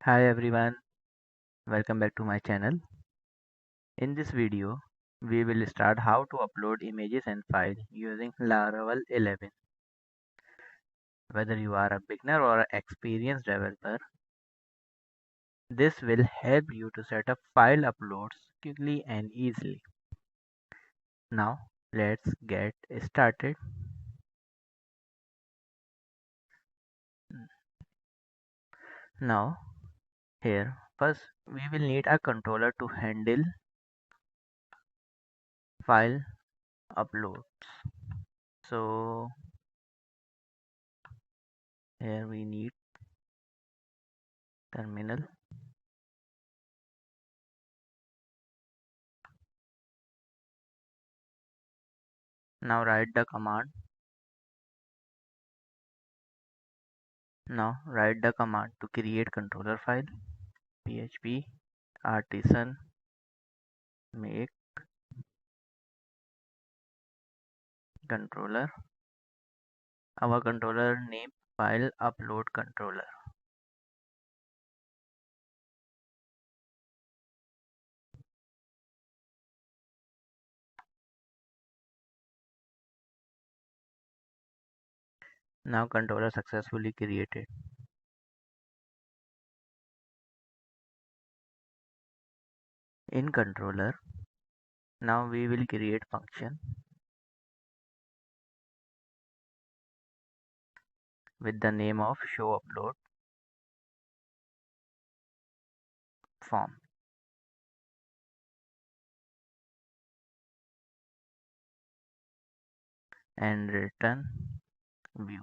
Hi everyone, welcome back to my channel. In this video, we will start how to upload images and files using Laravel 11. Whether you are a beginner or an experienced developer, this will help you to set up file uploads quickly and easily. Now, let's get started. Now, here, first we will need a controller to handle file upload. So, here we need terminal. Now write the command. Now write the command to create controller file php artisan make controller. Our controller name file upload controller. Now controller successfully created. In controller, now we will create function with the name of show upload form and return view.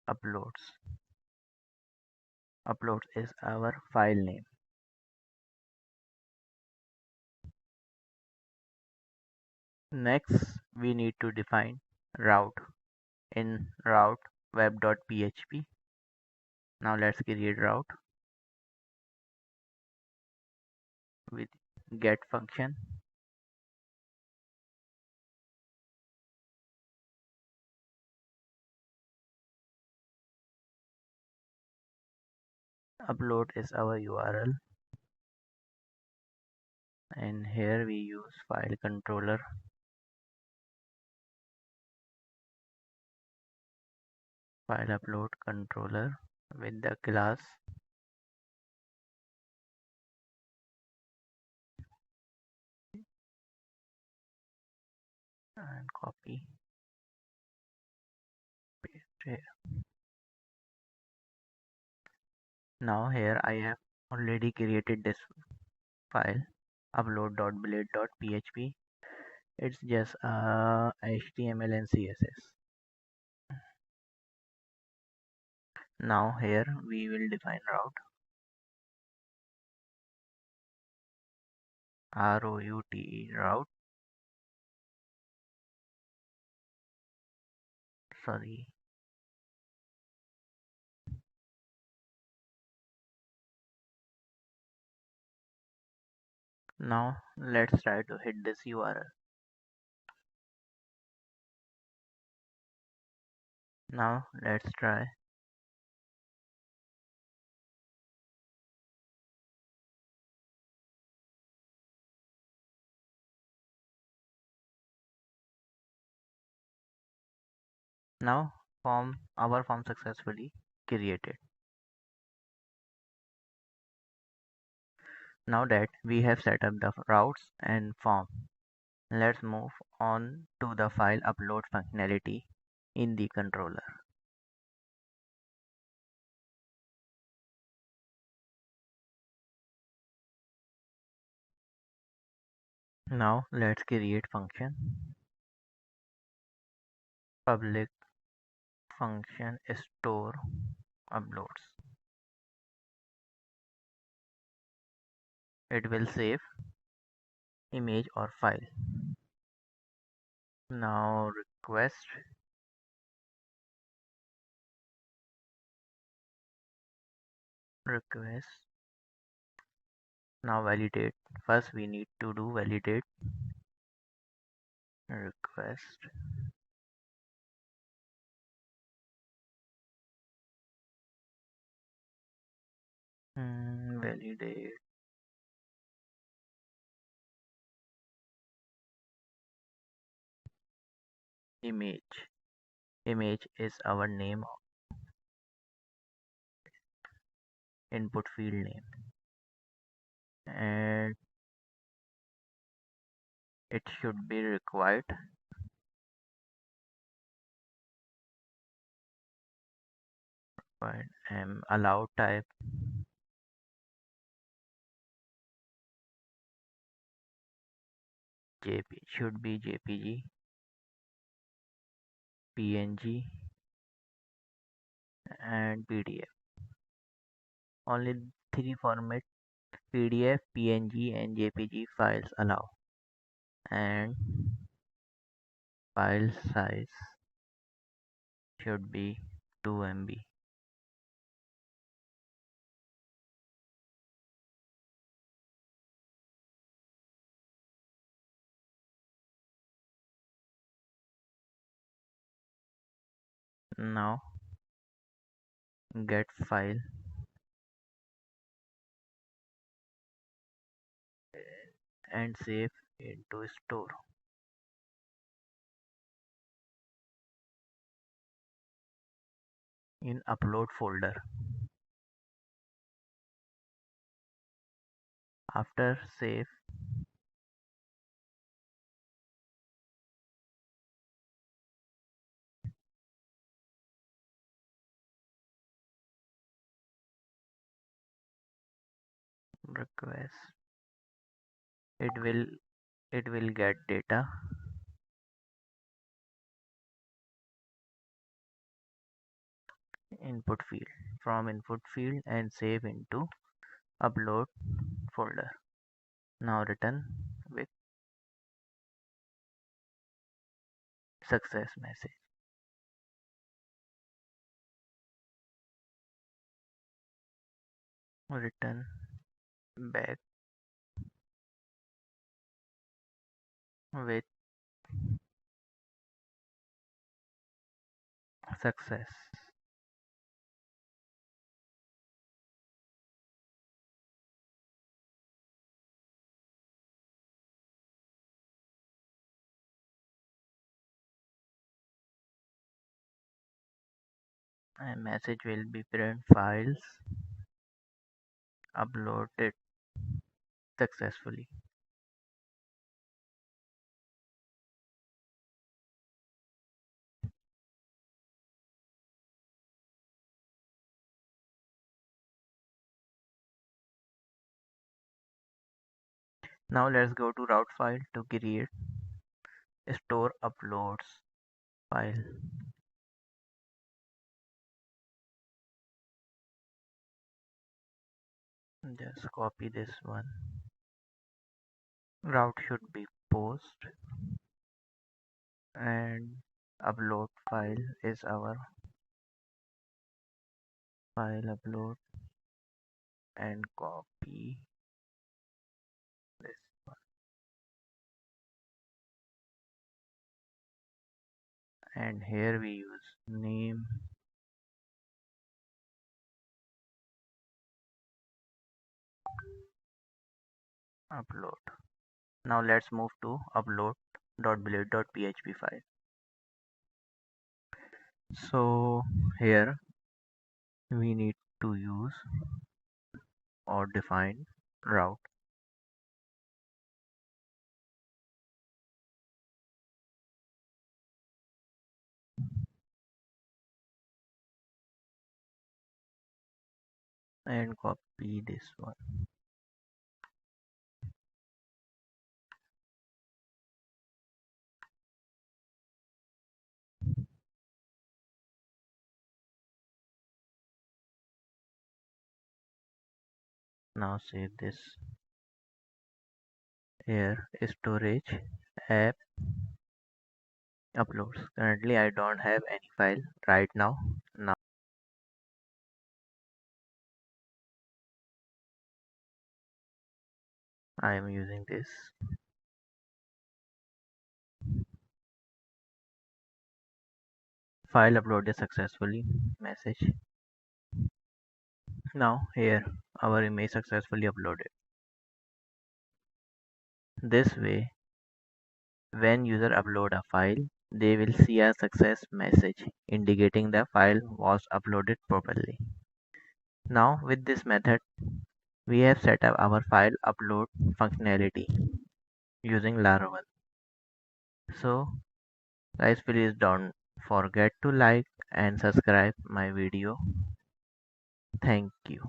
Uploads. Uploads is our file name. Next, we need to define route in route web.php. Now let's create route with get function. Upload is our URL, and here we use file controller. File upload controller with the class and copy paste here. Now here I have already created this file upload.blade.php. It's just HTML and CSS. Now here we will define route route, sorry. Now let's try to hit this URL. Now let's try. Now our form successfully created. Now that we have set up the routes and form, let's move on to the file upload functionality in the controller. Now let's create function. Public function store uploads. It will save image or file. Now request. Now validate. First we need to do validate. request validate image. Image is our name, input field name, and it should be required. Allow type JP should be JPG, PNG, and PDF. Only three formats: PDF, PNG, and JPG files allow. And file size should be 2 MB. Now get file and save into store in upload folder. After save, request, it will get data input field from input field and save into upload folder. Now return with success message. Return back with success. And message will be print files uploaded successfully. Now let's go to route file to create store uploads file. Just copy this one. Route should be post and upload file is our file upload, and copy this one. And here we use name upload. Now let's move to upload.blade.php file. So here we need to use or define route. And copy this one. Now save this. Here storage app uploads. Currently I don't have any file right now. Now I am using this. File uploaded successfully message. Now here our image successfully uploaded. This way, when user upload a file, they will see a success message indicating the file was uploaded properly. Now with this method, we have set up our file upload functionality using Laravel. So guys, please don't forget to like and subscribe my video. Thank you.